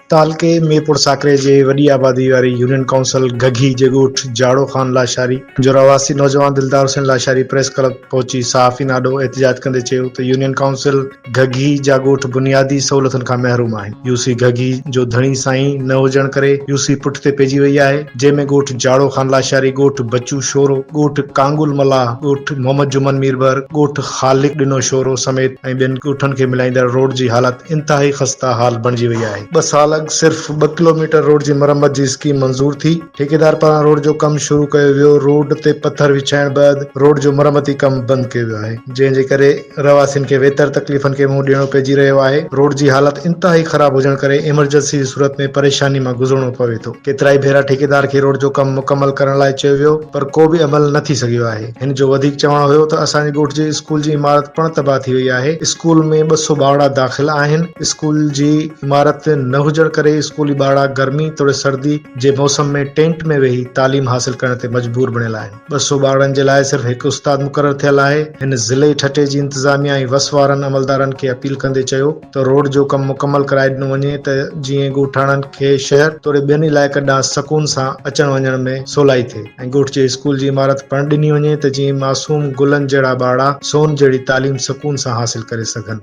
तालके मीरपुर साकरे जे वॾी आबादी वारी यूनियन काउंसिल घघी जे ॻोठ जाड़ो ख़ान लाशारी जो रवासी नौजवान दिलदार हुसैन लाशारी प्रेस क्लब पहुची सहाफ़ी नाॾो एहतिजाज कंदे चयो त यूनियन काउंसिल घघी जा ॻोठ बुनियादी सहूलियतुनि खां महरूम आहिनि। यूसी घघी जो धणी साईं न हुजण करे यूसी पुठिते पइजी वई आहे, जंहिंमें ॻोठ जाड़ो ख़ान लाशारी, ॻोठ बच्चू शोरो, ॻोठ कांगुल मलाह, ॻोठ मोहम्मद जुमन मीरबर, ॻोठ ख़ालिक ॾिनो शोरो समेत ऐं ॿियनि ॻोठनि खे मिलाईंदड़ रोड जी हालत इंतिहाई ख़स्ता हाल बणिजी वई आहे। 2 साल अॻु सिर्फ़ 2 किलोमीटर रोड जी मरम्मत जी स्कीम मंज़ूर थी। ठेकेदार पारां रोड जो कमु शुरू कयो वियो। रोड ते पथर विछाइण बैदि रोड जो मरम्मती कमु बंदि कयो वियो आहे, जंहिं जे करे रवासियुनि खे वेतर तकलीफ़ुनि खे मुंहुं ॾियणो पइजी रहियो आहे। रोड जी हालत इंतिहाई ख़राब हुजण करे इमरजेंसी जी सूरत में परेशानी मां गुज़रणो पवे थो। केतिराई भेरा ठेकेदार खे रोड जो कमु मुकमल करण लाइ चयो वियो, पर को बि अमल न थी सघियो आहे। हिन जो वधीक चवणो हुयो त असांजे ॻोठ जे स्कूल जी इमारत पिण तबाह थी वई आहे। स्कूल में 200 ॿारड़ा दाख़िल आहिनि। स्कूल जी इमारत न हुजण करे स्कूली ॿारड़ा गर्मी तोड़े सर्दी जे मौसम में टेंट में वेही तालीम हासिल करण ते मजबूर बणियल आहिनि। 200 ॿारड़नि जे लाइ सिर्फ़ हिकु उस्ताद मुक़रर थियल आहे। हिन ज़िले ठटे जी इंतिज़ामिया ऐं वस वारनि अमलदारनि खे अपील कंदे चयो त रोड जो कमु मुकमल कराए ॾिनो वञे त जीअं ॻोठाणनि खे शहर तोड़े ॿियनि इलाइक़नि ॾांहुं सकून सां अचण वञण में सवलाई थिए ऐं ॻोठ जे स्कूल जी इमारत पिण ॾिनी वञे त जीअं मासूम गुलनि जहिड़ा ॿारड़ा सोन जहिड़ी तालीम सकून सां हासिल करे सघनि।